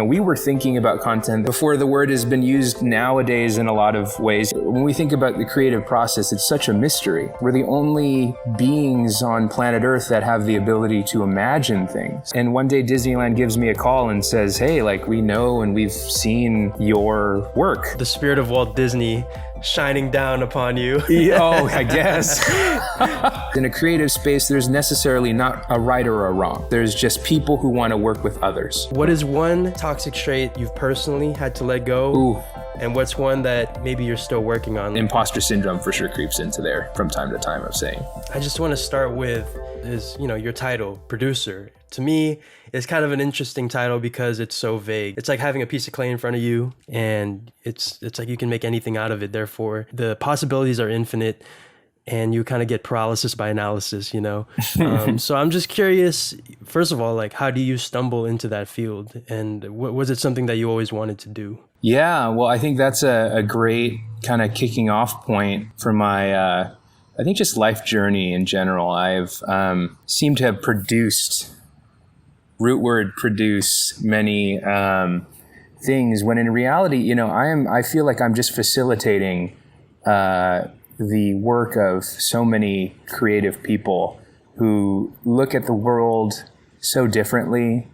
we were thinking about content before the word has been used nowadays in a lot of ways. When we think about the creative process, it's such a mystery. We're the only beings on planet Earth that have the ability to imagine things. And one day Disneyland gives me a call and says, hey, like, we know and we've seen your work. The spirit of Walt Disney shining down upon you. Oh, I guess. In a creative space, there's necessarily not a right or a wrong. There's just people who want to work with others. What is one toxic trait you've personally had to let go? Ooh. And what's one that maybe you're still working on? Imposter syndrome for sure creeps into there from time to time, I'm saying. I just want to start with your title, producer. To me, it's kind of an interesting title because it's so vague. It's like having a piece of clay in front of you and it's like you can make anything out of it. Therefore, the possibilities are infinite and you kind of get paralysis by analysis, So I'm just curious, first of all, like, how do you stumble into that field? And was it something that you always wanted to do? Yeah, well, I think that's a great kind of kicking off point for my, I think just life journey in general. I've seemed to have produced many things when in reality, I feel like I'm just facilitating the work of so many creative people who look at the world so differently,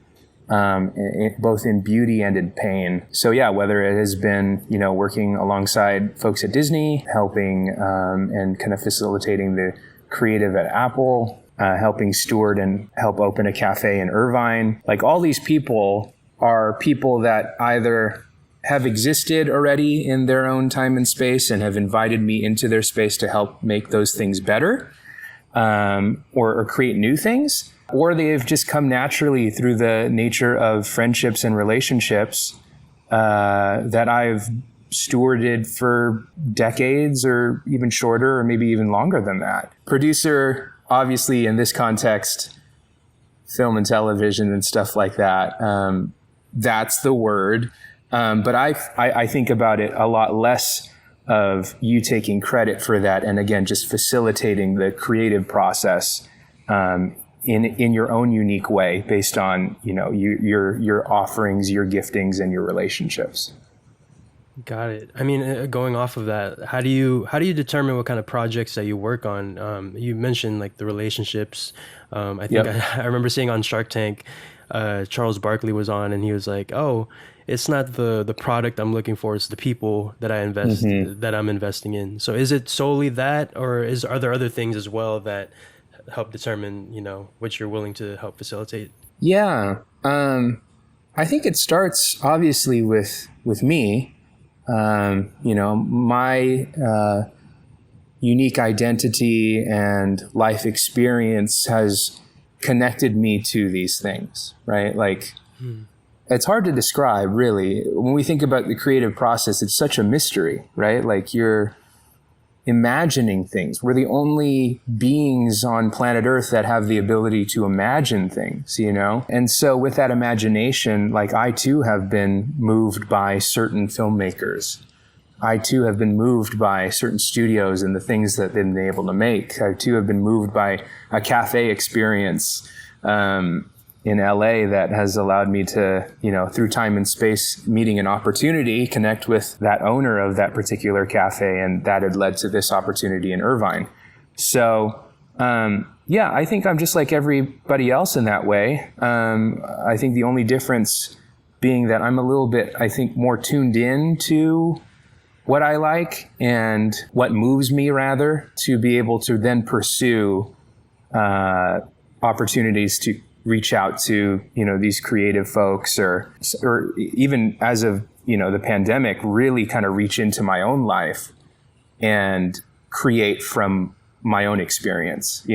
both in beauty and in pain. So yeah, whether it has been, working alongside folks at Disney, helping and kind of facilitating the creative at Apple, helping steward and help open a cafe in Irvine. Like, all these people are people that either have existed already in their own time and space and have invited me into their space to help make those things better, or create new things, or they have just come naturally through the nature of friendships and relationships that I've stewarded for decades or even shorter or maybe even longer than that. Producer, obviously in this context, film and television and stuff like that, that's the word. But I think about it a lot less of you taking credit for that, and again, just facilitating the creative process in your own unique way, based on your offerings, your giftings, and your relationships. Got it. I mean, going off of that, how do you determine what kind of projects that you work on? You mentioned like the relationships. I think I remember seeing on Shark Tank, Charles Barkley was on, and he was like, "Oh, it's not the product I'm looking for; it's the people that that I'm investing in." So, is it solely that, or are there other things as well that help determine what you're willing to help facilitate? Yeah, I think it starts obviously with me. My unique identity and life experience has connected me to these things, right? Like, it's hard to describe, really. When we think about the creative process, it's such a mystery, right? Like, you're imagining things. We're the only beings on planet Earth that have the ability to imagine things, And so with that imagination, like, I too have been moved by certain filmmakers. I too have been moved by certain studios and the things that they've been able to make. I too have been moved by a cafe experience in LA that has allowed me to, through time and space, meeting an opportunity, connect with that owner of that particular cafe. And that had led to this opportunity in Irvine. So, I think I'm just like everybody else in that way. I think the only difference being that I'm a little bit, I think, more tuned in to what I like and what moves me, rather, to be able to then pursue opportunities to reach out to, these creative folks, or even as of, the pandemic, really kind of reach into my own life and create from my own experience,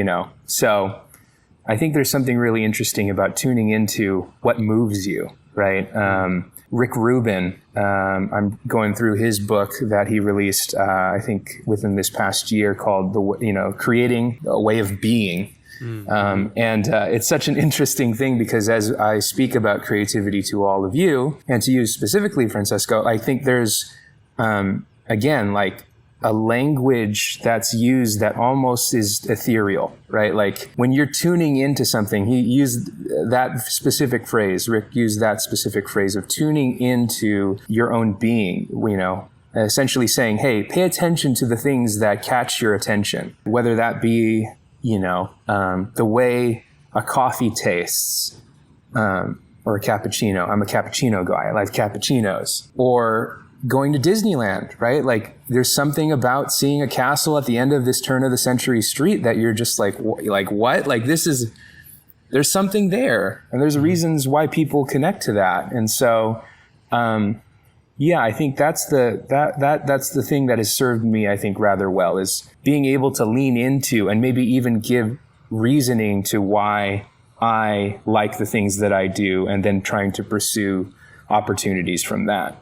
So I think there's something really interesting about tuning into what moves you, right? Rick Rubin, I'm going through his book that he released, I think within this past year, called Creating a Way of Being. It's such an interesting thing because as I speak about creativity to all of you, and to you specifically, Francesco, I think there's, again, like, a language that's used that almost is ethereal, right? Like when you're tuning into something, he used that specific phrase, Rick used that specific phrase of tuning into your own being, essentially saying, hey, pay attention to the things that catch your attention, whether that be, the way a coffee tastes, or a cappuccino. I'm a cappuccino guy. I like cappuccinos. Or going to Disneyland, right? Like there's something about seeing a castle at the end of this turn of the century street that you're just like what? Like there's something there, and there's reasons why people connect to that. And so, I think that's the thing that has served me, I think, rather well, is being able to lean into and maybe even give reasoning to why I like the things that I do, and then trying to pursue opportunities from that.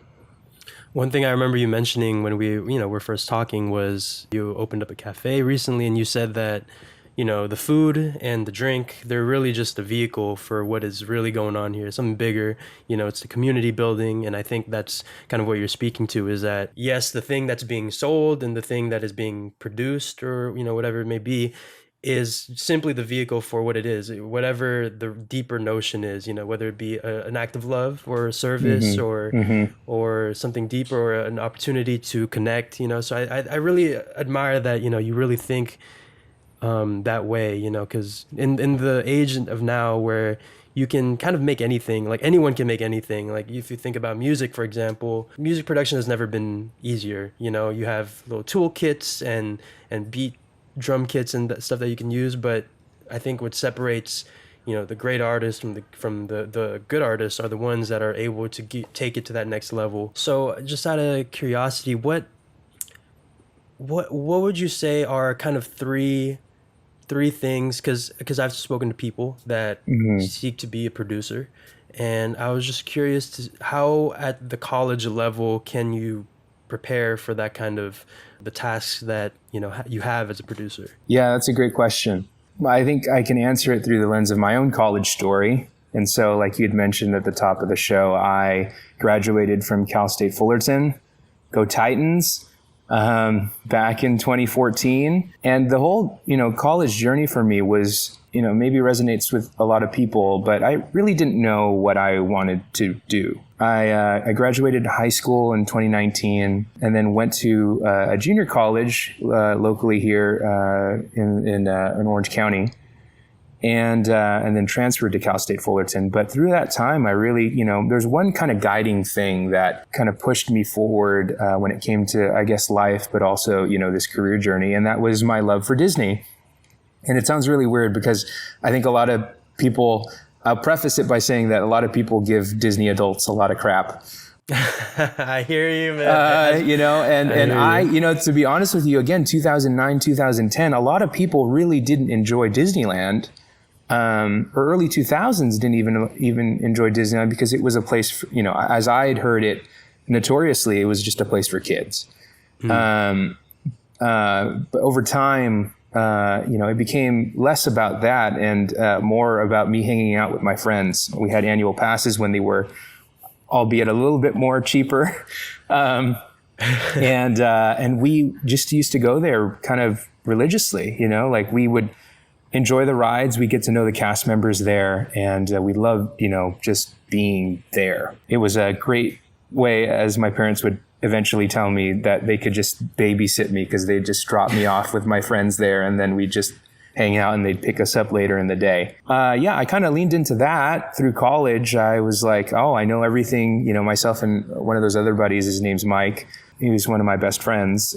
One thing I remember you mentioning when we were first talking was you opened up a cafe recently, and you said that, the food and the drink, they're really just a vehicle for what is really going on here, something bigger. It's the community building. And I think that's kind of what you're speaking to, is that, yes, the thing that's being sold and the thing that is being produced, or, whatever it may be, is simply the vehicle for what it is, whatever the deeper notion is, whether it be an act of love or a service, or something deeper, or an opportunity to connect, So I really admire that, you really think that way, because in the age of now where you can kind of make anything, like anyone can make anything. Like if you think about music, for example, music production has never been easier. You have little toolkits and beat drum kits and stuff that you can use, but I think what separates the great artists from the good artists are the ones that are able to take it to that next level. So just out of curiosity, what would you say are kind of three things, because I've spoken to people that seek to be a producer, and I was just curious to how at the college level can you prepare for that kind of the tasks that you have as a producer? Yeah, that's a great question. I think I can answer it through the lens of my own college story. And so, like you had mentioned at the top of the show, I graduated from CalState Fullerton, go Titans, back in 2014. And the whole, college journey for me was, maybe resonates with a lot of people, but I really didn't know what I wanted to do. I graduated high school in 2019, and then went to a junior college locally here in Orange County, and then transferred to CalState Fullerton. But through that time, I really, there's one kind of guiding thing that kind of pushed me forward when it came to, I guess, life, but also, this career journey, and that was my love for Disney. And it sounds really weird because I think a lot of people, I'll preface it by saying that a lot of people give Disney adults a lot of crap. I hear you, man. And to be honest with you, again, 2009, 2010, a lot of people really didn't enjoy Disneyland. Or early 2000s didn't even enjoy Disneyland because it was a place for, as I had heard it notoriously, it was just a place for kids. But over time, it became less about that and more about me hanging out with my friends. We had annual passes when they were, albeit a little bit more cheaper. And we just used to go there kind of religiously, like we would enjoy the rides. We get to know the cast members there, and we love, just being there. It was a great way, as my parents would eventually tell me, that they could just babysit me because they'd just drop me off with my friends there, and then we'd just hang out and they'd pick us up later in the day. I kind of leaned into that through college. I was like, oh, I know everything, myself and one of those other buddies, his name's Mike. He was one of my best friends,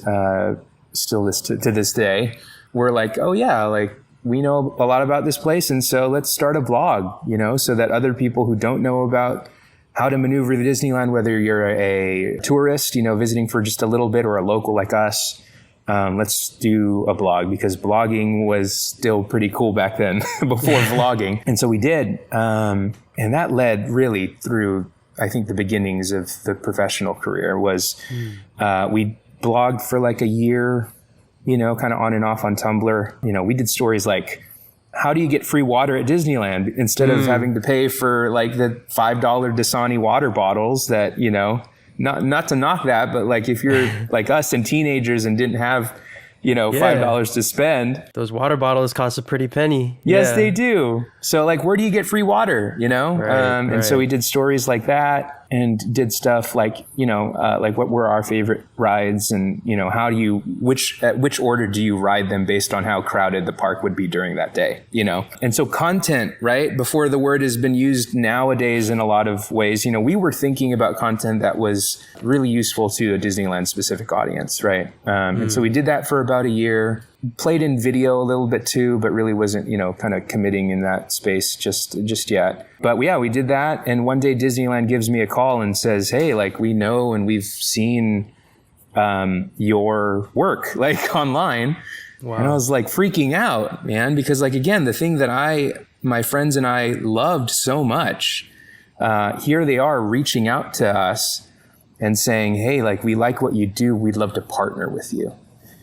still to this day. We're like, oh yeah, like we know a lot about this place, and so let's start a blog, so that other people who don't know about how to maneuver the Disneyland, whether you're a tourist, visiting for just a little bit, or a local like us, let's do a blog, because blogging was still pretty cool back then before vlogging. And so we did. And that led really through, I think, the beginnings of the professional career was we blogged for like a year, kind of on and off on Tumblr. We did stories like, how do you get free water at Disneyland instead of having to pay for like the $5 Dasani water bottles that, not to knock that, but like if you're like us and teenagers and didn't have, $5 to spend. Those water bottles cost a pretty penny. Yes, they do. So like, where do you get free water, Right. And so we did stories like that and did stuff like, like what were our favorite rides and, at which order do you ride them based on how crowded the park would be during that day, And so content, right? Before the word has been used nowadays in a lot of ways, we were thinking about content that was really useful to a Disneyland specific audience, right? And so we did that for about a year. Played in video a little bit too, but really wasn't, kind of committing in that space just yet. But yeah, we did that. And one day Disneyland gives me a call and says, hey, like we know and we've seen your work like online. Wow. And I was like freaking out, man, because like, again, the thing that my friends and I loved so much, here they are reaching out to us and saying, hey, like we like what you do. We'd love to partner with you.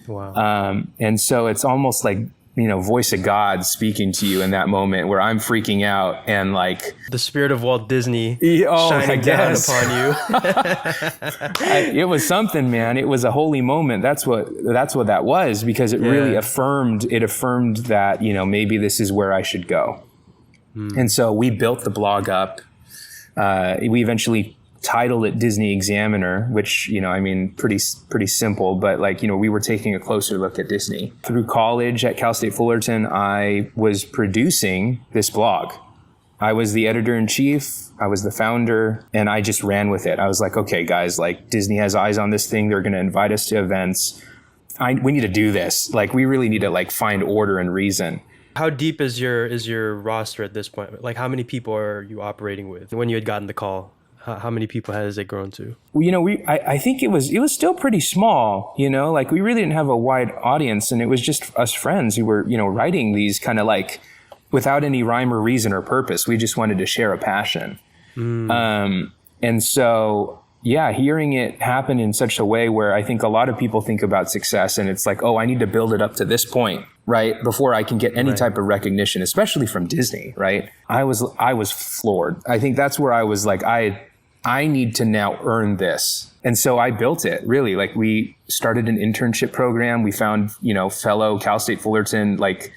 Wow. And so it's almost like, voice of God speaking to you in that moment where I'm freaking out and like the spirit of Walt Disney shining down upon you. It was something, man. It was a holy moment. That's what that was, because it really affirmed that, maybe this is where I should go. And so we built the blog up. We eventually titled it Disney Examiner, which, pretty simple, but like, we were taking a closer look at Disney. Through college at CalState Fullerton, I was producing this blog. I was the editor-in-chief, I was the founder, and I just ran with it. I was like, okay, guys, like Disney has eyes on this thing. They're going to invite us to events. We need to do this. Like, we really need to like find order and reason. How deep is your roster at this point? Like, how many people are you operating with when you had gotten the call? How many people has it grown to? Well, I think it was still pretty small, like we really didn't have a wide audience, and it was just us friends who were, writing these kind of like without any rhyme or reason or purpose. We just wanted to share a passion. And so, yeah, hearing it happen in such a way where I think a lot of people think about success and it's like, oh, I need to build it up to this point, right? Before I can get any type of recognition, especially from Disney, right? I was floored. I think that's where I was like, I need to now earn this. And so I built it, really. Like we started an internship program. We found, fellow CalState Fullerton, like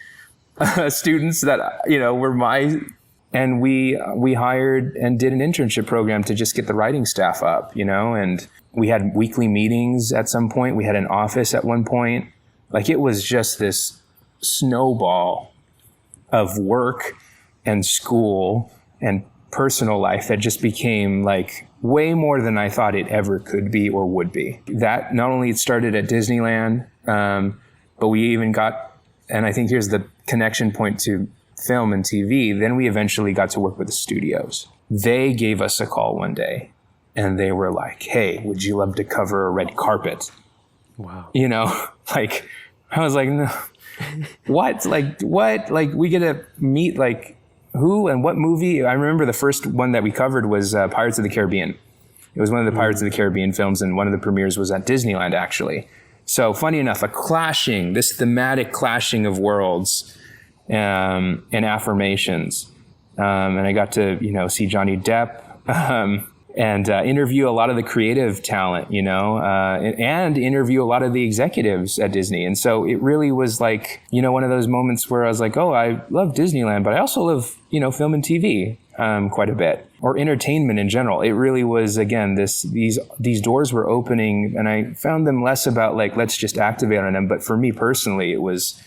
students that, were and we hired and did an internship program to just get the writing staff up, and we had weekly meetings at some point. We had an office at one point. Like it was just this snowball of work and school and personal life that just became like way more than I thought it ever could be or would be. That not only it started at Disneyland, but we even got, and I think here's the connection point to film and TV, then we eventually got to work with the studios. They gave us a call one day and they were like, hey, would you love to cover a red carpet? Wow. Like I was like, no, what? Like what? Like we get to meet like who and what movie? I remember the first one that we covered was Pirates of the Caribbean. It was one of the Pirates of the Caribbean films, and one of the premieres was at Disneyland, actually. So funny enough, this thematic clashing of worlds and affirmations. And I got to, see Johnny Depp and interview a lot of the creative talent, and interview a lot of the executives at Disney. And so it really was like, one of those moments where I was like, oh, I love Disneyland, but I also love, film and TV quite a bit, or entertainment in general. It really was, again, these doors were opening, and I found them less about like, let's just activate on them. But for me personally, it was,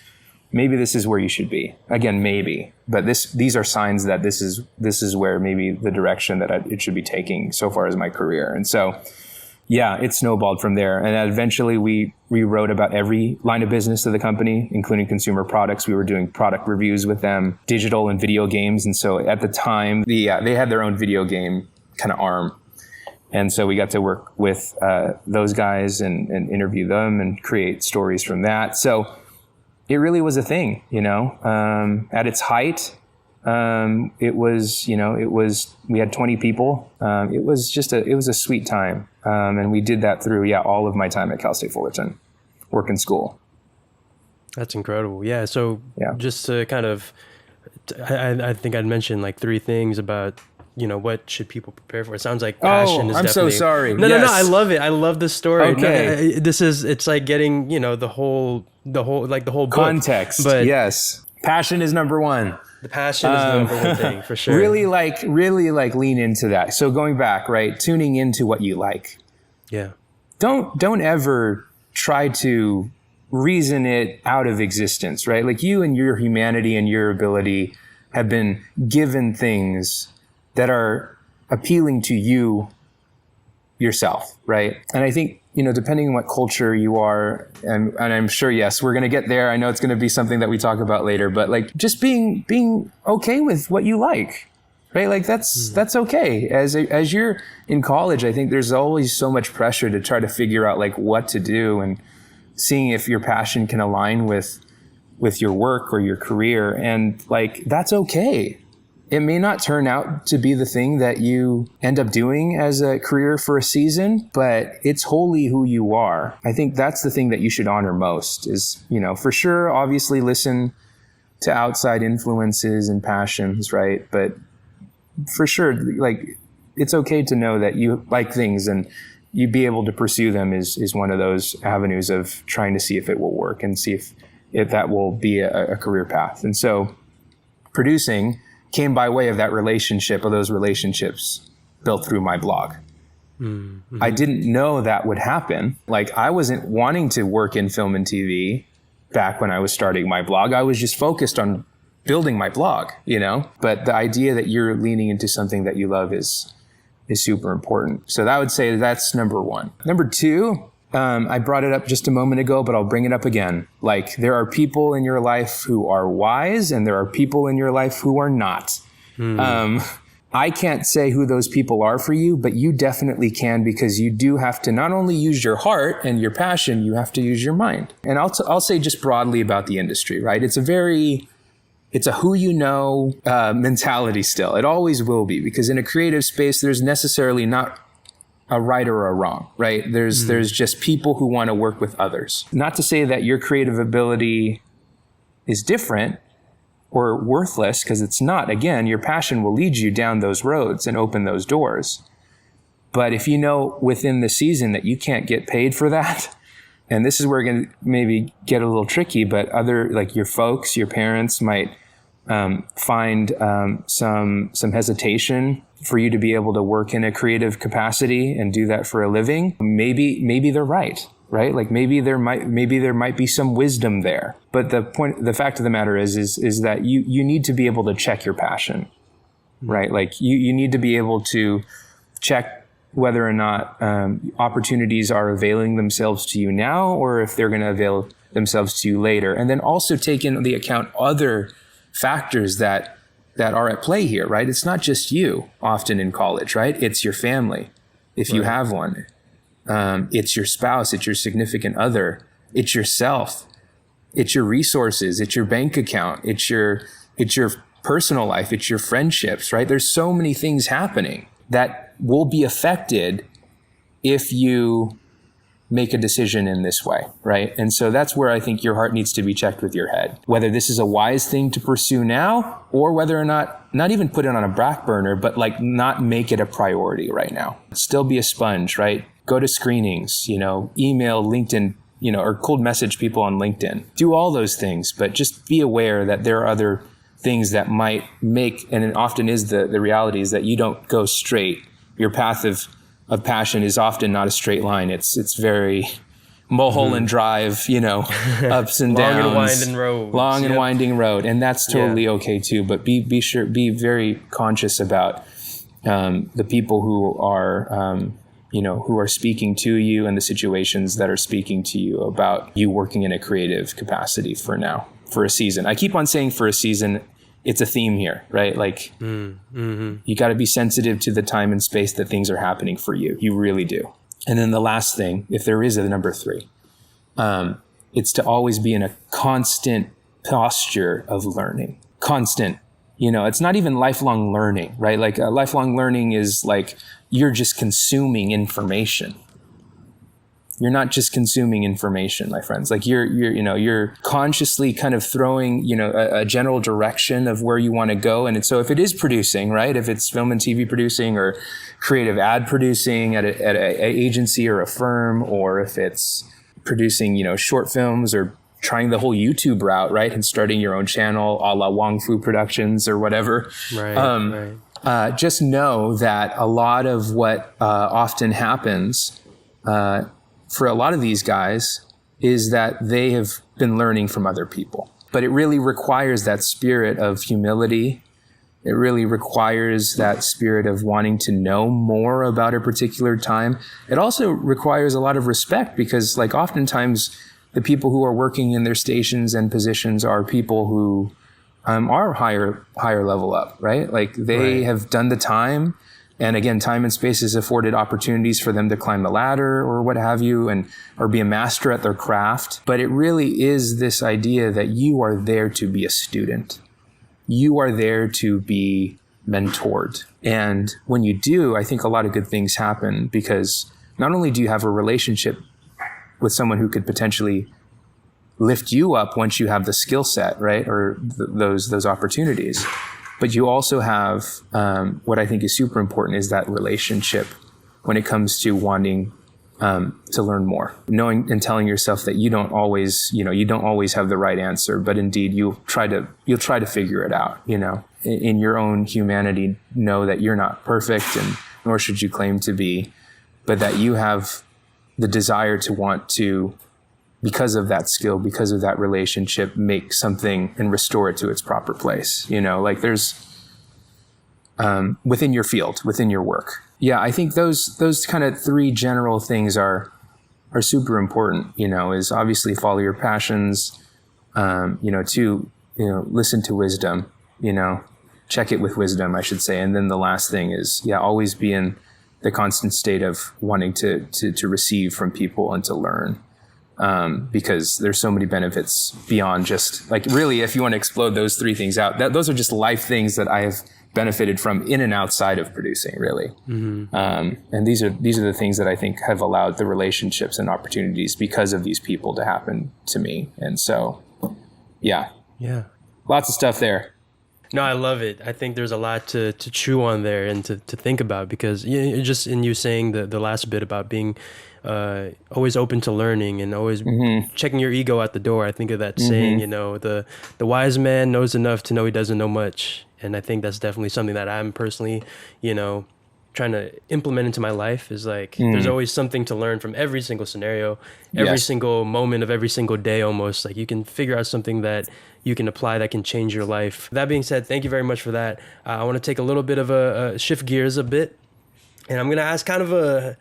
maybe this is where you should be. Again, maybe, but these are signs that this is where maybe the direction that it should be taking so far as my career. And so, yeah, it snowballed from there. And eventually we wrote about every line of business of the company, including consumer products. We were doing product reviews with them, digital and video games. And so at the time, they had their own video game kind of arm. And so we got to work with those guys and interview them and create stories from that. So it really was a thing, at its height. It was, we had 20 people. It was a sweet time. And we did that through, all of my time at CalState Fullerton, work and school. That's incredible. Yeah. So just to kind of, I think I'd mentioned like three things about what should people prepare for? It sounds like passion is I'm definitely... so sorry. No, Yes. no, I love it. I love the story. Okay. It's like getting, the whole book. Context. But yes. Passion is number one. the passion is the number one thing for sure. Really lean into that. So going back, right? Tuning into what you like. Yeah. Don't ever try to reason it out of existence, right? Like you and your humanity and your ability have been given things that are appealing to you yourself, right? And I think, depending on what culture you are, and I'm sure, yes, we're going to get there. I know it's going to be something that we talk about later, but like just being okay with what you like, right? Like that's okay. As you're in college, I think there's always so much pressure to try to figure out like what to do and seeing if your passion can align with your work or your career. And like, that's okay. It may not turn out to be the thing that you end up doing as a career for a season, but it's wholly who you are. I think that's the thing that you should honor most is, for sure, obviously listen to outside influences and passions, right? But for sure, like, it's okay to know that you like things and you be able to pursue them is one of those avenues of trying to see if it will work and see if that will be a career path. And so producing came by way of that relationship, of those relationships built through my blog. Mm-hmm. I didn't know that would happen. Like, I wasn't wanting to work in film and TV back when I was starting my blog. I was just focused on building my blog, but the idea that you're leaning into something that you love is super important. So I would say that's number one. Number two, I brought it up just a moment ago, but I'll bring it up again. Like, there are people in your life who are wise and there are people in your life who are not. I can't say who those people are for you, but you definitely can, because you do have to not only use your heart and your passion, you have to use your mind. And I'll say just broadly about the industry, right? It's a who you know mentality still. It always will be, because in a creative space, there's necessarily not a right or a wrong, right? There's just people who want to work with others. Not to say that your creative ability is different or worthless, because it's not. Again, your passion will lead you down those roads and open those doors. But if you know within the season that you can't get paid for that, and this is where we're going to maybe get a little tricky, but like your folks, your parents might find some hesitation for you to be able to work in a creative capacity and do that for a living. Maybe they're right? Like maybe there might be some wisdom there. But the fact of the matter is that you need to be able to check your passion, right? Like you need to be able to check whether or not opportunities are availing themselves to you now, or if they're going to avail themselves to you later. And then also take into account other factors that are at play here, right? It's not just you often in college, right? It's your family, if you have one. It's your spouse, it's your significant other, it's yourself, it's your resources, it's your bank account, it's your personal life, it's your friendships, right? There's so many things happening that will be affected if you make a decision in this way, right? And so that's where I think your heart needs to be checked with your head. Whether this is a wise thing to pursue now, or whether or not even put it on a back burner, but like not make it a priority right now. Still be a sponge, right? Go to screenings, email, LinkedIn, or cold message people on LinkedIn. Do all those things, but just be aware that there are other things that might make, and it often is the reality is that you don't go straight. Your path of passion is often not a straight line. It's very Mulholland Drive, ups and downs. Long and winding road. And that's totally okay too. But be very conscious about the people who are speaking to you and the situations that are speaking to you about you working in a creative capacity for a season. I keep on saying for a season. It's a theme here, right? Like you got to be sensitive to the time and space that things are happening for you. You really do. And then the last thing, if there is a number 3, it's to always be in a constant posture of learning. Constant. It's not even lifelong learning, right? Like lifelong learning is like you're just consuming information. You're not just consuming information, my friends. Like you're consciously kind of throwing, a general direction of where you want to go. And so if it is producing, right, if it's film and TV producing or creative ad producing at a agency or a firm, or if it's producing, short films or trying the whole YouTube route, right, and starting your own channel a la Wong Fu Productions or whatever. Right. Just know that a lot of what often happens for a lot of these guys is that they have been learning from other people. But it really requires that spirit of humility. It really requires that spirit of wanting to know more about a particular time. It also requires a lot of respect, because like oftentimes the people who are working in their stations and positions are people who are higher level up, right? Like they have done the time. And again, time and space has afforded opportunities for them to climb the ladder or what have you, or be a master at their craft. But it really is this idea that you are there to be a student. You are there to be mentored. And when you do, I think a lot of good things happen, because not only do you have a relationship with someone who could potentially lift you up once you have the skill set, right? Or those opportunities. But you also have what I think is super important is that relationship when it comes to wanting to learn more, knowing and telling yourself that you don't always have the right answer, but indeed you'll try to figure it out. In your own humanity, know that you're not perfect, and nor should you claim to be, but that you have the desire to want to, because of that skill, because of that relationship, make something and restore it to its proper place. Like there's within your field, within your work. Yeah, I think those kind of three general things are super important. Is obviously follow your passions. To listen to wisdom. Check it with wisdom, I should say. And then the last thing is always be in the constant state of wanting to receive from people and to learn. Because there's so many benefits beyond just like, really, if you want to explode those three things out, those are just life things that I have benefited from in and outside of producing, really. Mm-hmm. And these are the things that I think have allowed the relationships and opportunities because of these people to happen to me. And so, yeah, lots of stuff there. No, I love it. I think there's a lot to chew on there and to think about, because just in you saying the last bit about being always open to learning and always checking your ego at the door. I think of that saying, the wise man knows enough to know he doesn't know much. And I think that's definitely something that I'm personally, trying to implement into my life, is like, there's always something to learn from every single scenario, every single moment of every single day almost. Like you can figure out something that you can apply that can change your life. That being said, thank you very much for that. I want to take a little bit of a shift gears a bit. And I'm going to ask kind of a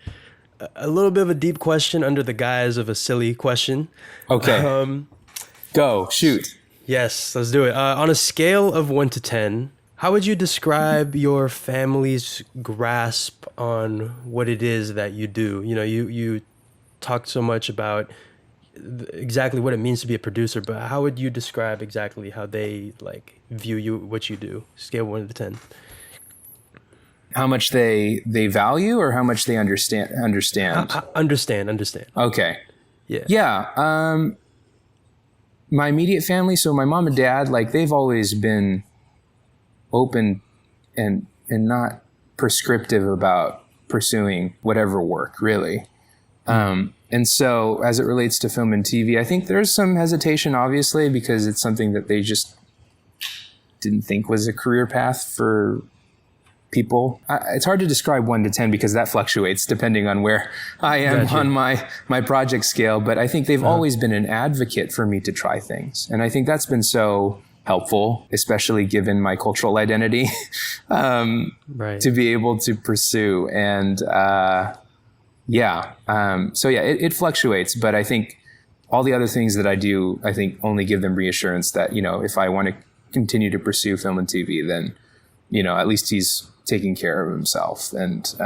little bit of a deep question under the guise of a silly question. Okay. Go, shoot. Yes, let's do it. On a scale of 1 to 10, how would you describe your family's grasp on what it is that you do? You talked so much about exactly what it means to be a producer, but how would you describe exactly how they view you, what you do? Scale 1 to 10. How much they value, or how much they understand? Understand. Okay. Yeah. Yeah. My immediate family, so my mom and dad, they've always been open and not prescriptive about pursuing whatever work, really. And so as it relates to film and TV, I think there's some hesitation, obviously, because it's something that they just didn't think was a career path for people. It's hard to describe 1 to 10 because that fluctuates depending on where I am on my project scale. But I think they've always been an advocate for me to try things. And I think that's been so helpful, especially given my cultural identity, to be able to pursue. And it fluctates. But I think all the other things that I do, I think only give them reassurance that, if I want to continue to pursue film and TV, then, at least he's taking care of himself and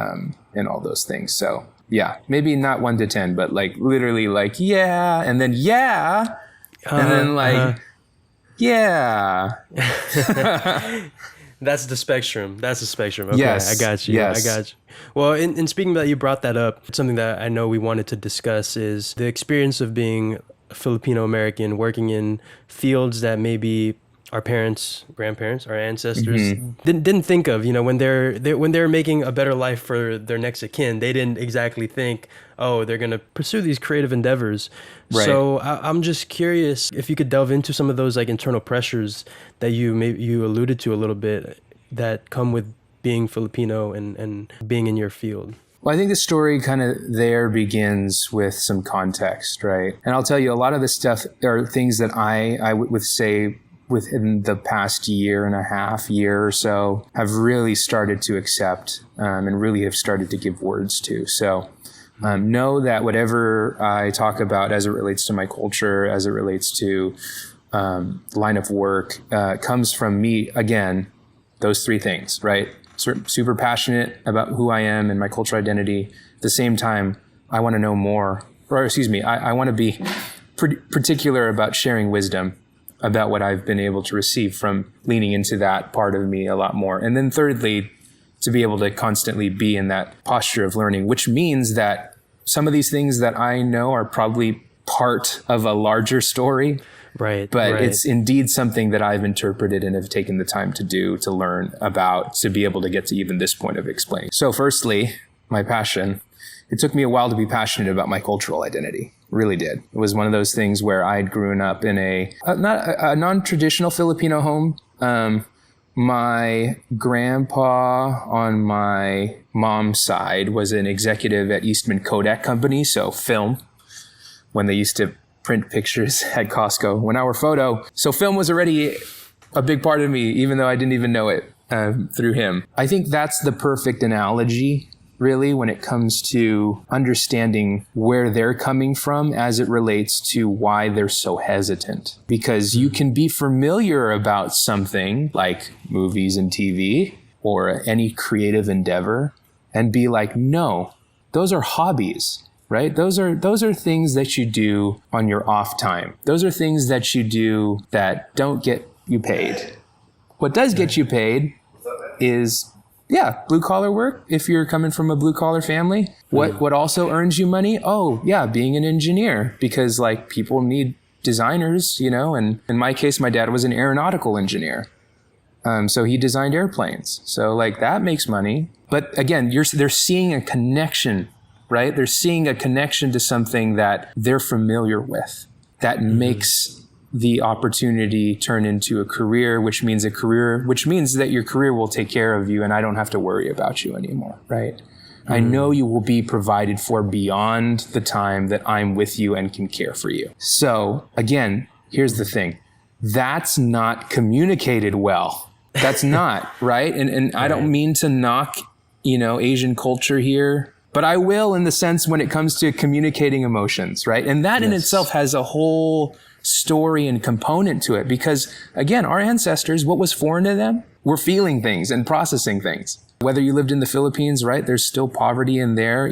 all those things. So yeah, maybe not 1 to 10, but literally yeah, and then and then yeah. That's the spectrum. That's the spectrum. Okay, Yes. I got you. Yes. I got you. Well, in speaking about that, you brought that up. Something that I know we wanted to discuss is the experience of being a Filipino American, working in fields that maybe our parents, grandparents, our ancestors didn't think of. You know, when they're making a better life for their next of kin, they didn't exactly think, oh, they're gonna pursue these creative endeavors. Right. So I'm just curious if you could delve into some of those like internal pressures that you alluded to a little bit that come with being Filipino and being in your field. Well, I think the story kind of there begins with some context, right? And I'll tell you, a lot of the stuff are things that I would say within the past year and a half, year or so, have really started to accept and really have started to give words to. So know that whatever I talk about as it relates to my culture, as it relates to line of work, comes from me, again, those three things, right? Super passionate about who I am and my cultural identity. At the same time, I want to know more, I want to be particular about sharing wisdom about what I've been able to receive from leaning into that part of me a lot more. And then thirdly, to be able to constantly be in that posture of learning, which means that some of these things that I know are probably part of a larger story. Right. But it's indeed something that I've interpreted and have taken the time to do, to learn about, to be able to get to even this point of explaining. So firstly, my passion. It took me a while to be passionate about my cultural identity. Really did. It was one of those things where I had grown up in not a non-traditional Filipino home. My grandpa on my mom's side was an executive at Eastman Kodak Company, so film, when they used to print pictures at Cesco, 1 hour photo. So film was already a big part of me, even though I didn't even know it through him. I think that's the perfect analogy, really, when it comes to understanding where they're coming from as it relates to why they're so hesitant. Because you can be familiar about something like movies and TV or any creative endeavor and be like, no, those are hobbies. Right? Those are things that you do on your off time. Those are things that you do that don't get you paid. What does get you paid is, blue collar work. If you're coming from a blue collar family, what also earns you money? Oh, yeah, being an engineer, because like people need designers, you know. And in my case, my dad was an aeronautical engineer, so he designed airplanes. So like that makes money. But again, they're seeing a connection. Right? They're seeing a connection to something that they're familiar with that makes the opportunity turn into a career, which means that your career will take care of you and I don't have to worry about you anymore. Right? I know you will be provided for beyond the time that I'm with you and can care for you. So again, here's the thing. That's not communicated well. That's not, right? And I don't mean to knock, Asian culture here, but I will in the sense when it comes to communicating emotions, right? And that in itself has a whole story and component to it because, again, our ancestors, what was foreign to them? Were feeling things and processing things. Whether you lived in the Philippines, right? There's still poverty in there,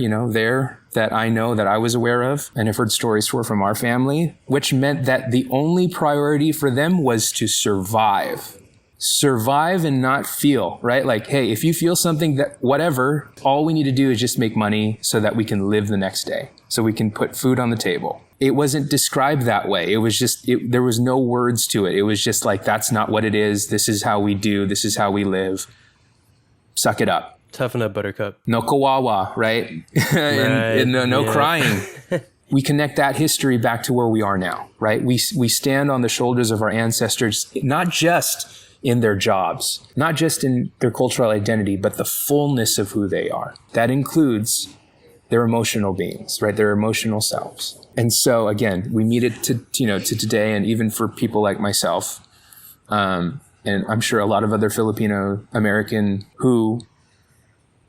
that I know that I was aware of and have heard stories from our family, which meant that the only priority for them was to survive and not feel, right? Like, hey, if you feel something that whatever, all we need to do is just make money so that we can live the next day, so we can put food on the table. It wasn't described that way. It was just, there was no words to it. It was just like, that's not what it is. This is how we do. This is how we live. Suck it up. Toughen up, buttercup. No kawawa, right? and no crying. We connect that history back to where we are now, right? We stand on the shoulders of our ancestors, not just in their jobs, not just in their cultural identity, but the fullness of who they are. That includes their emotional beings, right? Their emotional selves. And so again, we meet it to today, and even for people like myself, and I'm sure a lot of other Filipino American who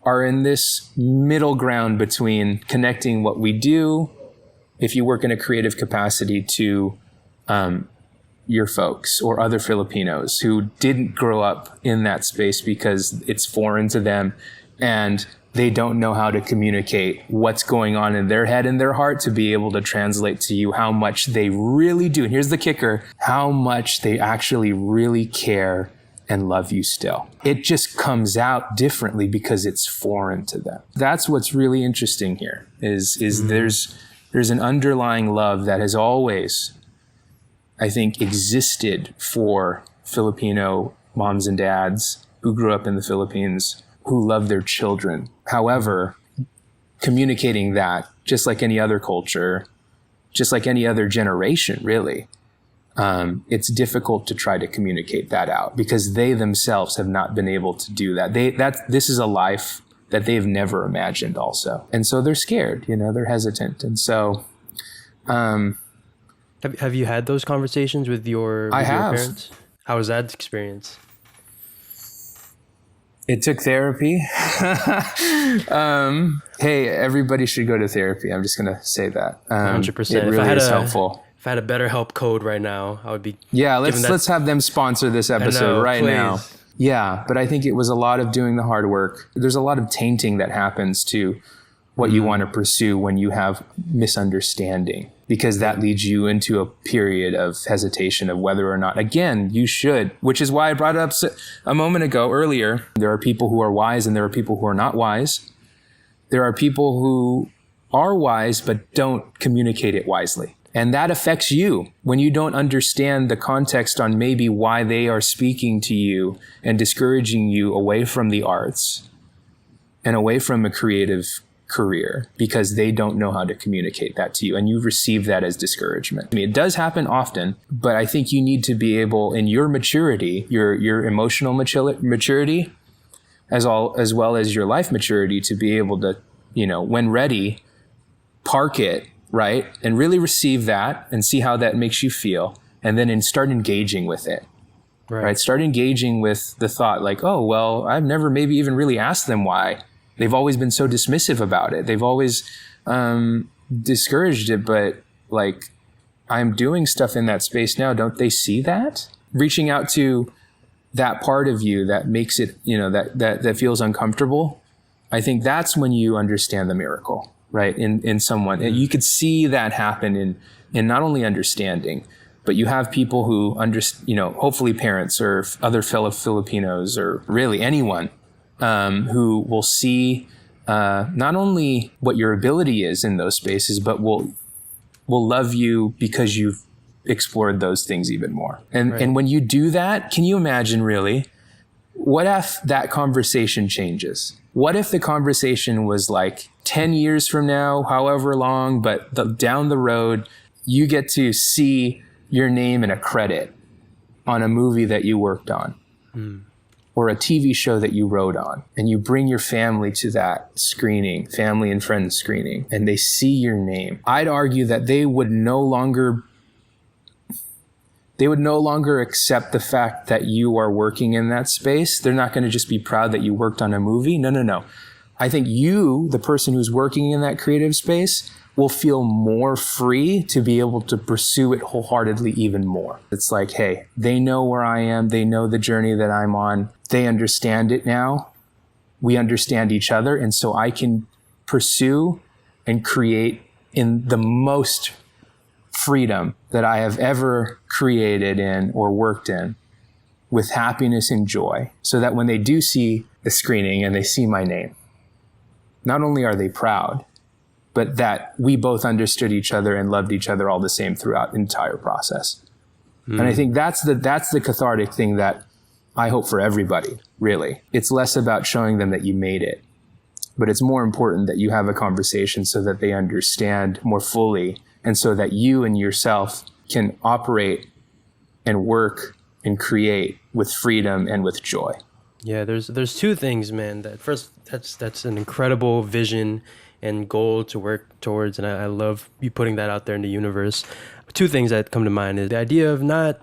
are in this middle ground between connecting what we do, if you work in a creative capacity, to your folks or other Filipinos who didn't grow up in that space because it's foreign to them and they don't know how to communicate what's going on in their head and their heart to be able to translate to you how much they really do. And here's the kicker, how much they actually really care and love you still. It just comes out differently because it's foreign to them. That's what's really interesting here is there's an underlying love that has always, I think, existed for Filipino moms and dads who grew up in the Philippines, who love their children. However, communicating that, just like any other culture, just like any other generation, really, it's difficult to try to communicate that out because they themselves have not been able to do that. This is a life that they've never imagined also. And so they're scared, they're hesitant. And so, have you had those conversations with your parents? How was that experience? It took therapy. Hey, everybody should go to therapy. I'm just going to say that. 100%. It really is helpful. If I had a BetterHelp code right now, I would be. Yeah, let's have them sponsor this episode now. Yeah, but I think it was a lot of doing the hard work. There's a lot of tainting that happens to what you want to pursue when you have misunderstanding, because that leads you into a period of hesitation of whether or not, again, you should, which is why I brought it up a moment ago earlier. There are people who are wise and there are people who are not wise. There are people who are wise but don't communicate it wisely. And that affects you when you don't understand the context on maybe why they are speaking to you and discouraging you away from the arts and away from a creative career because they don't know how to communicate that to you, and you receive that as discouragement. I mean, it does happen often, but I think you need to be able, in your maturity, your emotional maturity, as well as your life maturity, to be able to, when ready, park it, right, and really receive that and see how that makes you feel, and then start engaging with it. Right? Start engaging with the thought like, oh, well, I've never maybe even really asked them why. They've always been so dismissive about it. They've always discouraged it, but like, I'm doing stuff in that space now. Don't they see that? Reaching out to that part of you that makes it, that feels uncomfortable. I think that's when you understand the miracle, right? In someone, you could see that happen in not only understanding, but you have people who hopefully parents or other fellow Filipinos or really anyone who will see not only what your ability is in those spaces, but will love you because you've explored those things even more. And when you do that, can you imagine really, what if that conversation changes? What if the conversation was like 10 years from now, however long, but down the road, you get to see your name in a credit on a movie that you worked on. Or a TV show that you wrote on, and you bring your family to that screening, family and friends screening, and they see your name. I'd argue that they would no longer accept the fact that you are working in that space. They're not going to just be proud that you worked on a movie. No. I think you, the person who's working in that creative space, will feel more free to be able to pursue it wholeheartedly even more. It's like, hey, they know where I am. They know the journey that I'm on. They understand it now. We understand each other. And so I can pursue and create in the most freedom that I have ever created in or worked in, with happiness and joy, so that when they do see the screening and they see my name, not only are they proud, but that we both understood each other and loved each other all the same throughout the entire process. And I think that's the cathartic thing that I hope for everybody, really. It's less about showing them that you made it, but it's more important that you have a conversation so that they understand more fully, and so that you and yourself can operate and work and create with freedom and with joy. Yeah, there's two things, man. That's an incredible vision and goal to work towards, and I love you putting that out there in the universe. Two things that come to mind is the idea of not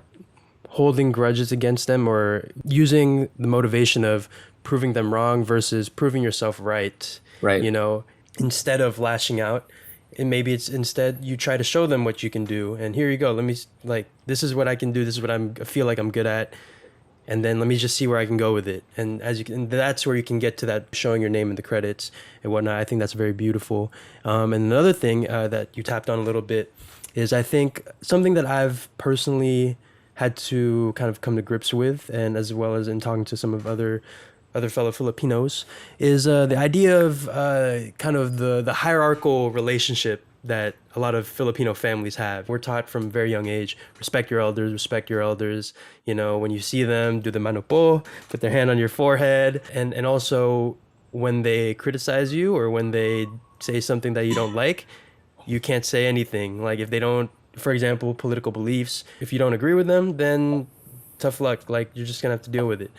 holding grudges against them, or using the motivation of proving them wrong versus proving yourself right. Right. Instead of lashing out, and maybe it's instead you try to show them what you can do, and here you go. Let me, this is what I can do. This is what I feel like I'm good at. And then let me just see where I can go with it. And that's where you can get to that showing your name in the credits and whatnot. I think that's very beautiful. And another thing that you tapped on a little bit is, I think something that I've personally had to kind of come to grips with, and as well as in talking to some of other fellow Filipinos, is the idea of kind of the hierarchical relationship that a lot of Filipino families have. We're taught from a very young age, respect your elders, respect your elders. You know, when you see them, do the mano po, put their hand on your forehead. And also when they criticize you or when they say something that you don't like, you can't say anything. Like if they don't, for example, political beliefs, if you don't agree with them, then tough luck. Like you're just gonna have to deal with it.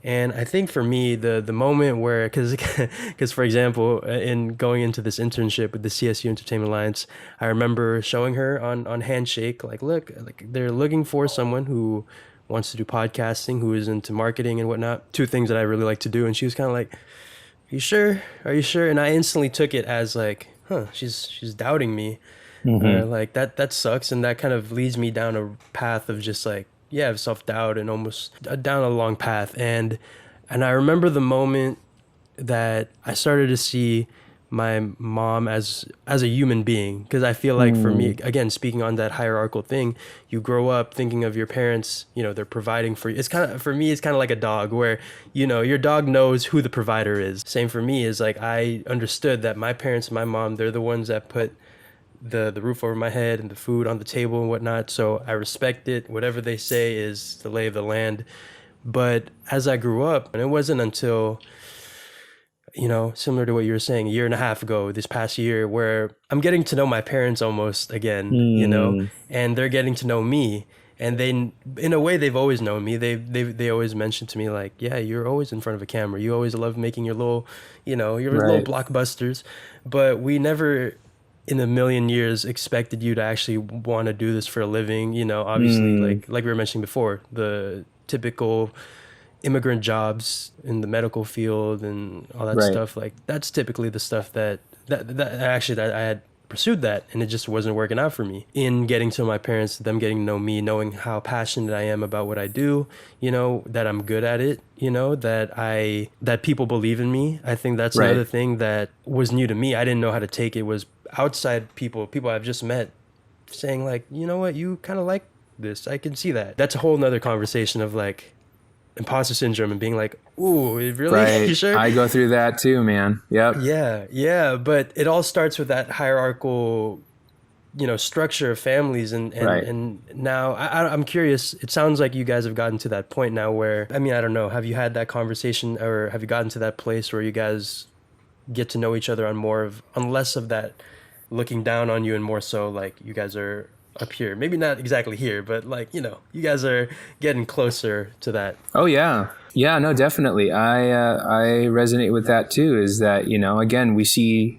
And I think for me, the moment where, because for example, in going into this internship with the CSU Entertainment Alliance, I remember showing her on Handshake, like, look, like they're looking for someone who wants to do podcasting, who is into marketing and whatnot, two things that I really like to do. And she was kind of like, "Are you sure? Are you sure?" And I instantly took it as like, huh, she's doubting me. Like that sucks. And that kind of leads me down a path of just like, yeah, of self-doubt and almost down a long path. And I remember the moment that I started to see my mom as a human being, because I feel like for me, again, speaking on that hierarchical thing, you grow up thinking of your parents, you know, they're providing for you. It's kind of, for me, it's kind of like a dog where, you know, your dog knows who the provider is. Same for me is like, I understood that my parents and my mom, they're the ones that put the roof over my head and the food on the table and whatnot. So I respect it. Whatever they say is the lay of the land. But as I grew up, and it wasn't until, you know, similar to what you were saying, a year and a half ago, this past year, where I'm getting to know my parents almost again, you know, and they're getting to know me. And they, in a way, they've always known me. They always mentioned to me like, yeah, you're always in front of a camera. You always love making your little, you know, your little blockbusters. But we never in a million years expected you to actually want to do this for a living. You know, obviously, like we were mentioning before, the typical immigrant jobs in the medical field and all that stuff, like that's typically the stuff that I had pursued that, and it just wasn't working out for me. In getting to know my parents, them getting to know me, knowing how passionate I am about what I do, you know, that I'm good at it, you know, that people believe in me. I think that's another thing that was new to me. I didn't know how to take it. Was outside people I've just met saying like, you know what, you kind of like this. I can see that. That's a whole nother conversation of like imposter syndrome and being like, ooh, really? You sure? I go through that too, man. Yep. Yeah. But it all starts with that hierarchical, you know, structure of families. And now I'm curious, it sounds like you guys have gotten to that point now where, I mean, I don't know, have you had that conversation or have you gotten to that place where you guys get to know each other on less of that looking down on you and more so like you guys are up here, maybe not exactly here, but like, you know, you guys are getting closer to that. Oh yeah, no, definitely. I resonate with that too. Is that, you know, again,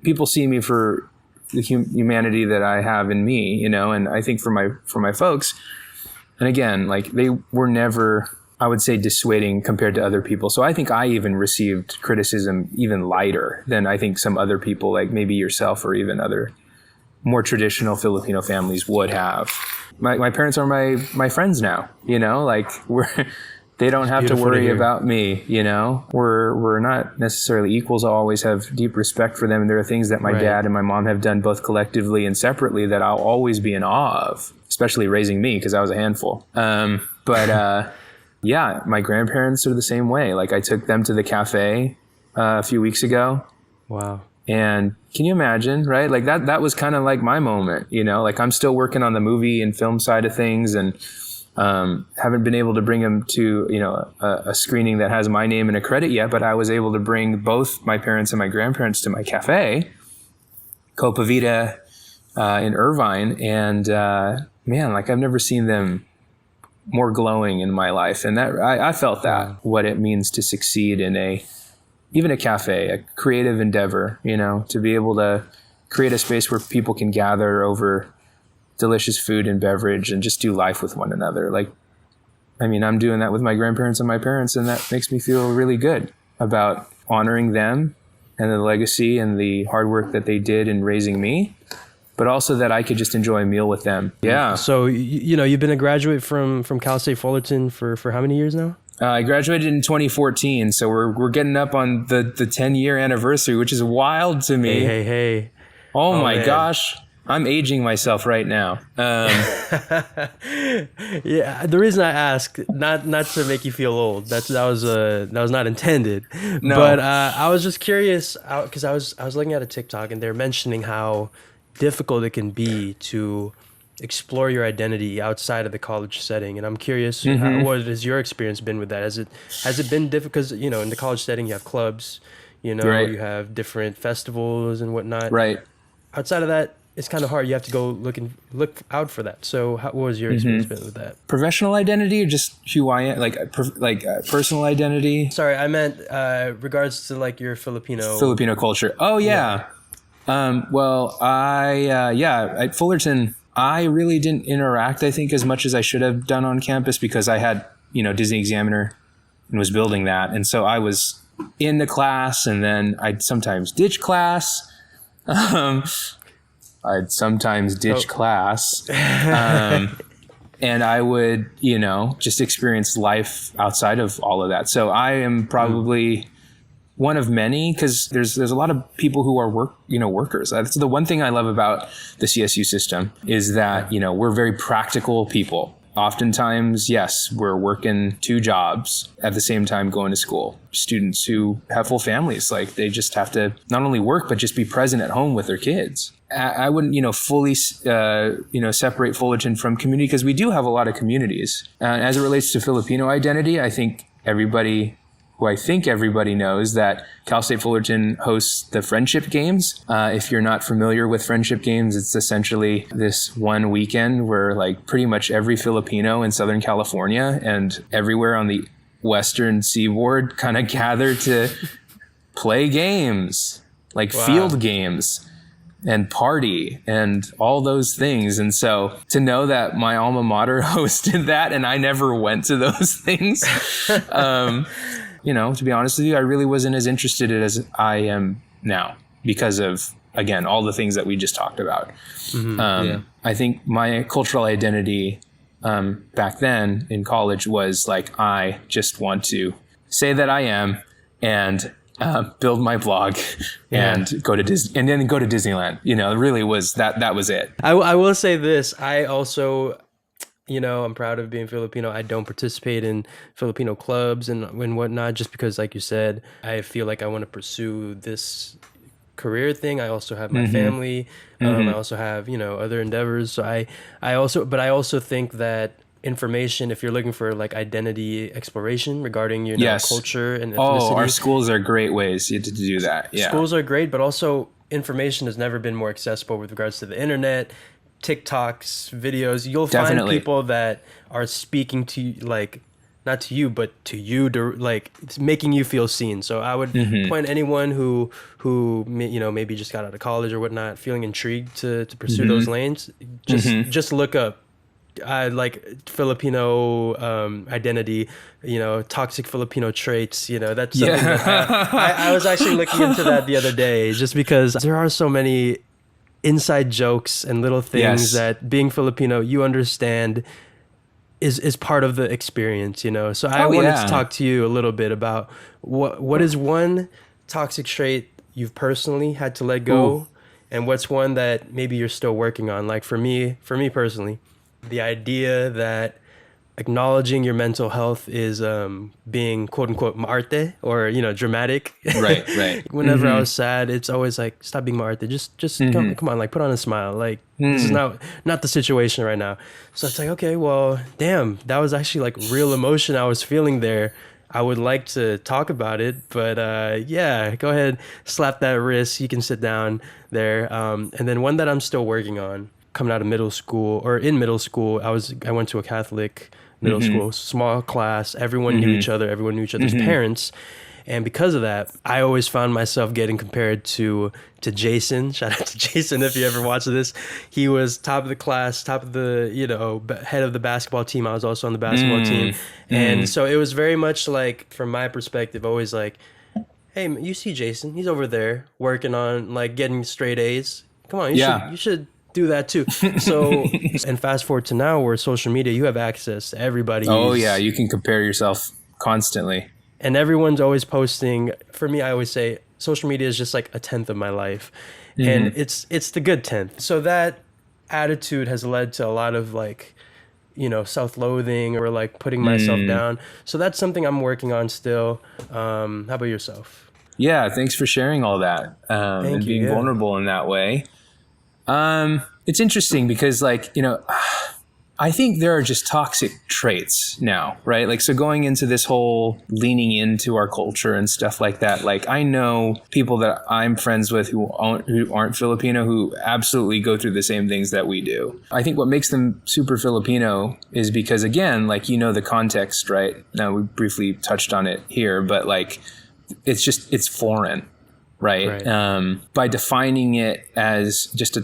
people see me for the humanity that I have in me, you know, and I think for my folks, and again, like they were never, I would say, dissuading compared to other people. So I think I even received criticism even lighter than I think some other people, like maybe yourself or even other more traditional Filipino families would have. My parents are my friends now, you know, like they don't have to worry about me, you know. We're not necessarily equals. I always have deep respect for them. And there are things that my dad and my mom have done both collectively and separately that I'll always be in awe of, especially raising me because I was a handful. Yeah, my grandparents are the same way. Like I took them to the cafe a few weeks ago. Wow. And can you imagine, right? Like that was kind of like my moment, you know, like I'm still working on the movie and film side of things and haven't been able to bring them to, you know, a screening that has my name and a credit yet, but I was able to bring both my parents and my grandparents to my cafe, Copa Vida in Irvine. And man, like I've never seen them more glowing in my life. And that I felt that, what it means to succeed in even a cafe, a creative endeavor, you know, to be able to create a space where people can gather over delicious food and beverage and just do life with one another. Like, I mean, I'm doing that with my grandparents and my parents, and that makes me feel really good about honoring them and the legacy and the hard work that they did in raising me, but also that I could just enjoy a meal with them. Yeah. So, you know, you've been a graduate from CalState Fullerton for how many years now? I graduated in 2014, so we're getting up on the 10-year anniversary, which is wild to me. Hey. Oh my gosh. I'm aging myself right now. Yeah, the reason I ask, not to make you feel old. That was not intended. No. But I was just curious because I was looking at a TikTok and they're mentioning how difficult it can be to explore your identity outside of the college setting, and I'm curious, what has your experience been with that? Has it been difficult? Because in the college setting you have clubs, Right. you have different festivals and whatnot. Right. Outside of that, it's kind of hard. You have to go look out for that. So, what was your experience been with that? Professional identity or just who I am, personal identity? Sorry, I meant regards to like your Filipino Culture. Oh yeah. Well, at Fullerton, I really didn't interact, I think, as much as I should have done on campus because I had, Disney Examiner and was building that. And so I was in the class and then I'd sometimes ditch class. And I would, just experience life outside of all of that. So I am probably one of many, because there's a lot of people who are workers. That's the one thing I love about the CSU system is that, we're very practical people. Oftentimes, yes, we're working 2 jobs at the same time going to school. Students who have full families, like they just have to not only work, but just be present at home with their kids. I wouldn't, fully, separate Fullerton from community because we do have a lot of communities. As it relates to Filipino identity, I think everybody knows that CalState Fullerton hosts the Friendship Games. If you're not familiar with Friendship Games, it's essentially this one weekend where like pretty much every Filipino in Southern California and everywhere on the Western Seaboard kind of gather to play games, like field games and party and all those things. And so to know that my alma mater hosted that and I never went to those things, to be honest with you, I really wasn't as interested as I am now because of, again, all the things that we just talked about. I think my cultural identity back then in college was like, I just want to say that I am and build my blog and go to Disney and then go to Disneyland. It really was that was it. I will say this. I also, I'm proud of being Filipino. I don't participate in Filipino clubs and whatnot, just because, like you said, I feel like I want to pursue this career thing. I also have my family. I also have, other endeavors. So I also think that information, if you're looking for like identity exploration regarding culture and ethnicity, our schools are great ways to do that. Yeah, schools are great, but also information has never been more accessible with regards to the internet, TikToks, videos. You'll find people that are speaking to you, like not to you, but to you, like it's making you feel seen. So I would point anyone who maybe just got out of college or whatnot, feeling intrigued to pursue those lanes. Just look up like Filipino identity, toxic Filipino traits. That's something that I was actually looking into that the other day, just because there are so many inside jokes and little things that being Filipino, you understand is part of the experience, So I wanted to talk to you a little bit about what is one toxic trait you've personally had to let go, and what's one that maybe you're still working on. Like for me personally, the idea that acknowledging your mental health is being quote unquote maarte or dramatic. Right. Whenever I was sad, it's always like, stop being maarte. Just come on, like put on a smile. Like this is not the situation right now. So it's like, okay, well, damn, that was actually like real emotion I was feeling there. I would like to talk about it, but go ahead, slap that wrist. You can sit down there. And then one that I'm still working on, coming out of middle school, I went to a Catholic middle school, small class. Everyone knew each other. Everyone knew each other's parents. And because of that, I always found myself getting compared to Jason. Shout out to Jason if you ever watch this. He was top of the class, top of the, head of the basketball team. I was also on the basketball team. And so it was very much like, from my perspective, always like, hey, you see Jason, he's over there working on like getting straight A's. Come on, you should do that too. So, and fast forward to now where social media, you have access to everybody. Oh yeah, you can compare yourself constantly. And everyone's always posting. For me, I always say social media is just like a tenth of my life. and Mm. it's the good 10th. So that attitude has led to a lot of like, self-loathing or like putting myself Mm. down. So that's something I'm working on still. How about yourself? Yeah, thanks for sharing all that, and Thank you. being Yeah. vulnerable in that way. It's interesting because, like, I think there are just toxic traits now, right? Like, so going into this whole leaning into our culture and stuff like that, like, I know people that I'm friends with who aren't Filipino who absolutely go through the same things that we do. I think what makes them super Filipino is because, again, like, the context, right? Now, we briefly touched on it here, but like, it's foreign, right? Right. By defining it as just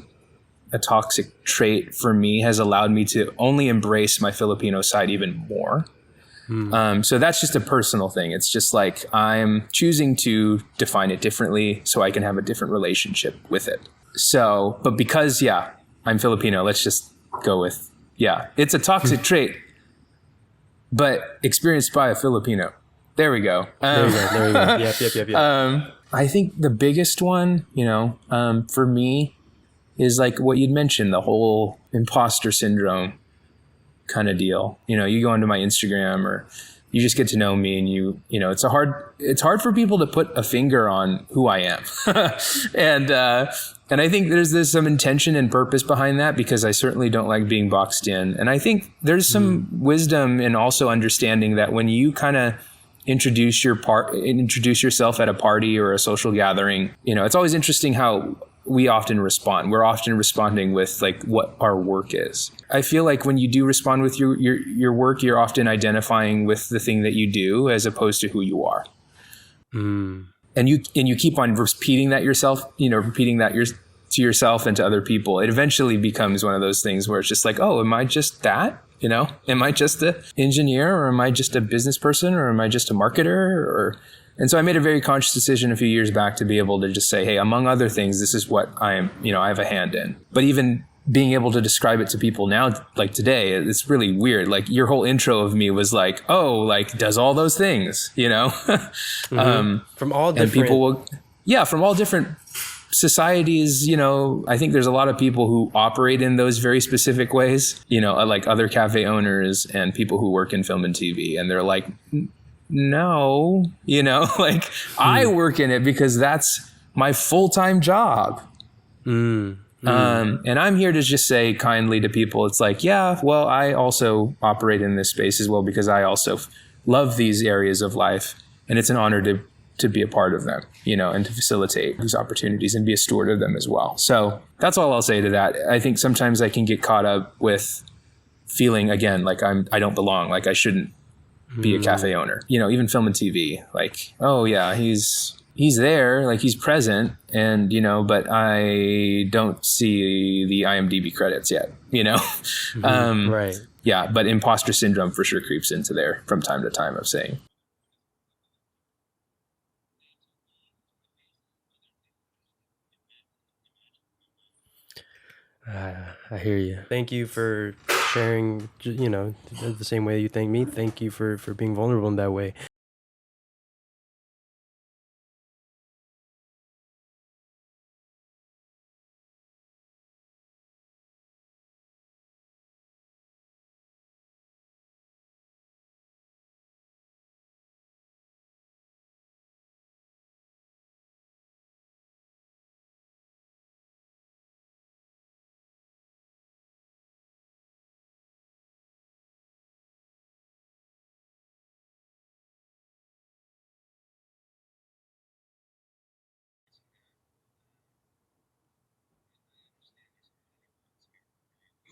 a toxic trait for me has allowed me to only embrace my Filipino side even more. So that's just a personal thing. It's just like I'm choosing to define it differently so I can have a different relationship with it. So, but because, I'm Filipino, let's just go with, it's a toxic trait, but experienced by a Filipino. There we go. There you go. There you go. Yep. I think the biggest one, for me, is like what you'd mentioned, the whole imposter syndrome kind of deal. You go onto my Instagram or you just get to know me, and it's hard for people to put a finger on who I am. and I think there's some intention and purpose behind that, because I certainly don't like being boxed in. And I think there's some wisdom in also understanding that when you kind of introduce yourself at a party or a social gathering, it's always interesting how we often respond. We're often responding with like what our work is. I feel like when you do respond with your work, you're often identifying with the thing that you do as opposed to who you are. And you keep on repeating that to yourself and to other people. It eventually becomes one of those things where it's just like, oh, am I just that? Am I just an engineer, or am I just a business person, or am I just a marketer? And so I made a very conscious decision a few years back to be able to just say, hey, among other things, this is what I am, I have a hand in. But even being able to describe it to people now, like today, it's really weird. Like your whole intro of me was like, oh, like does all those things, From all different... And people will, from all different societies, I think there's a lot of people who operate in those very specific ways, like other cafe owners and people who work in film and TV. And they're like, no, like I work in it because that's my full-time job. And I'm here to just say kindly to people, it's like, well, I also operate in this space as well because I also love these areas of life. And it's an honor to be a part of them, and to facilitate these opportunities and be a steward of them as well. So that's all I'll say to that. I think sometimes I can get caught up with feeling, again, like I don't belong, like I shouldn't be a cafe owner, even film and TV, like, oh yeah, he's there, like he's present, and but I don't see the IMDb credits yet, Right. Yeah, but imposter syndrome for sure creeps into there from time to time of saying, I hear you. Thank you for sharing, the same way you thank me. Thank you for being vulnerable in that way.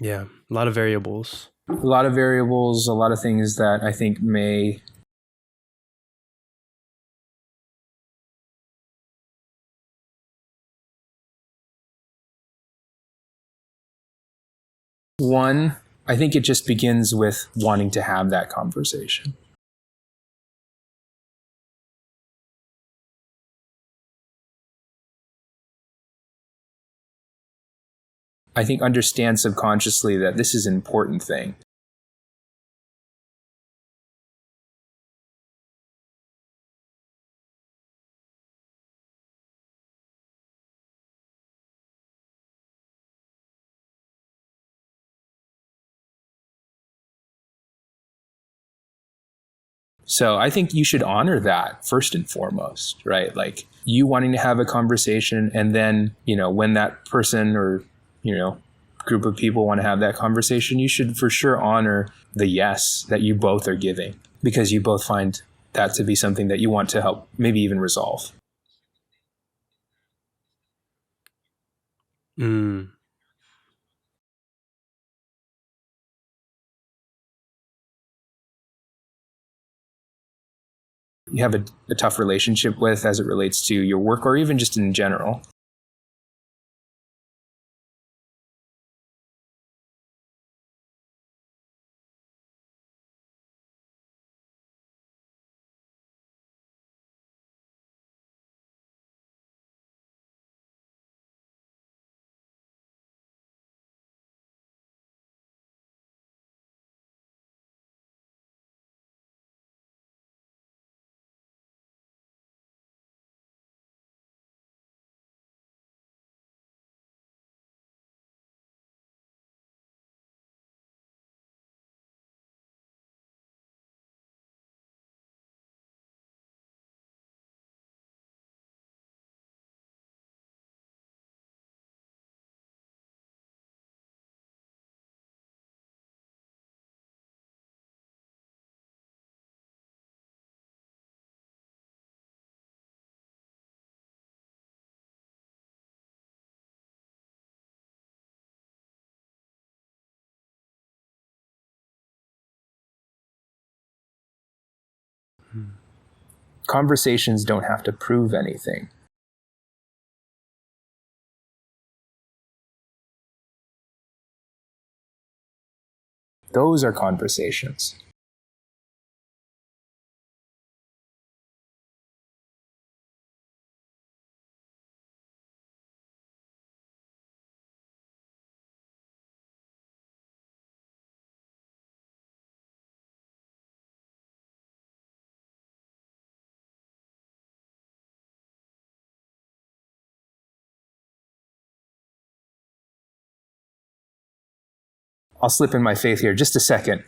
Yeah, a lot of variables. a lot of variables, a lot of things that I think may one, I think it just begins with wanting to have that conversation. I think understand subconsciously that this is an important thing. So I think you should honor that first and foremost, right? Like you wanting to have a conversation, and then, when that person or, group of people want to have that conversation, you should for sure honor the yes that you both are giving, because you both find that to be something that you want to help maybe even resolve. Mm. You have a tough relationship with as it relates to your work, or even just in general. Conversations don't have to prove anything. Those are conversations. I'll slip in my faith here just a second.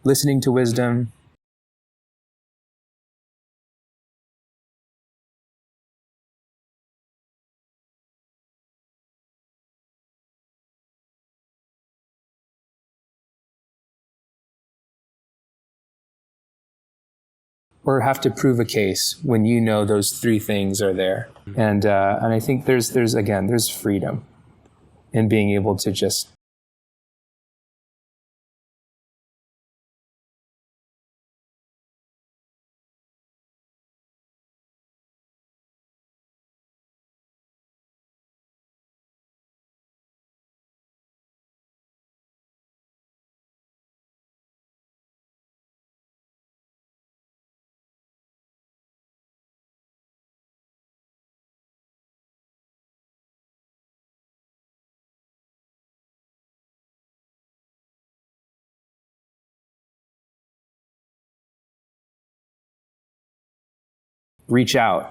Listening to wisdom. Or have to prove a case when you know those three things are there. And I think there's freedom in being able to just reach out.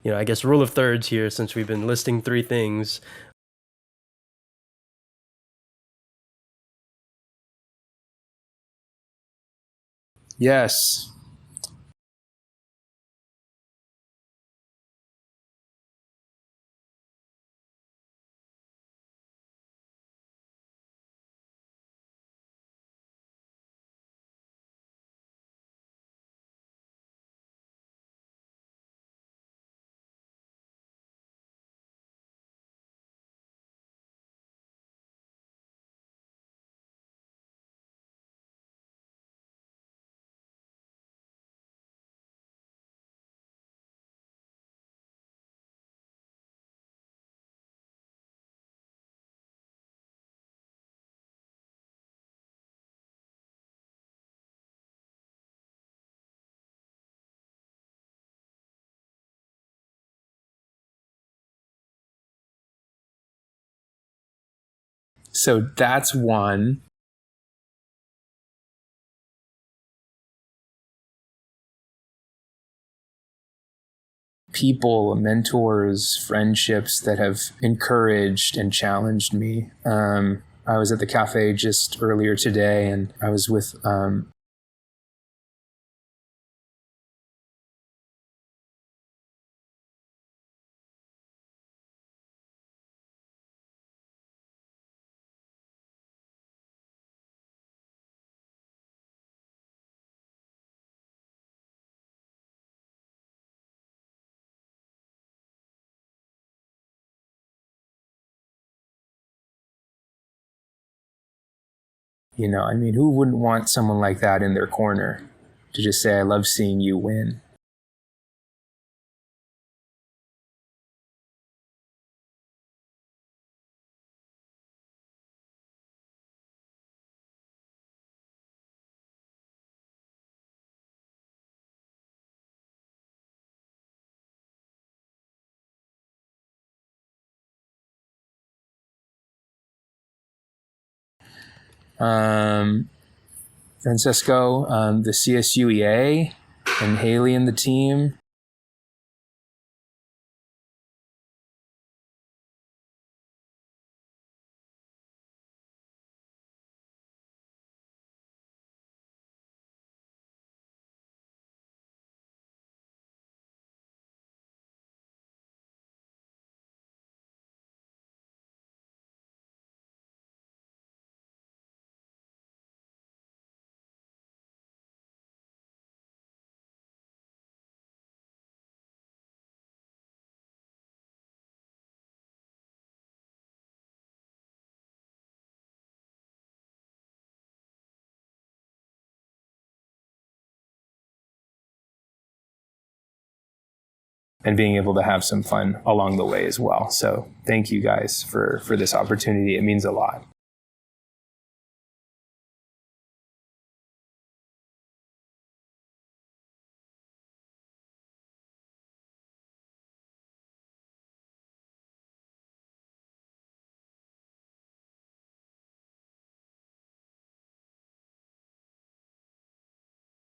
I guess rule of thirds here, since we've been listing three things. Yes. So that's one. People, mentors, friendships that have encouraged and challenged me. I was at the cafe just earlier today, and I was with who wouldn't want someone like that in their corner to just say, I love seeing you win. Francesco, the CSUEA, and Haley and the team. And being able to have some fun along the way as well. So thank you guys for this opportunity. It means a lot.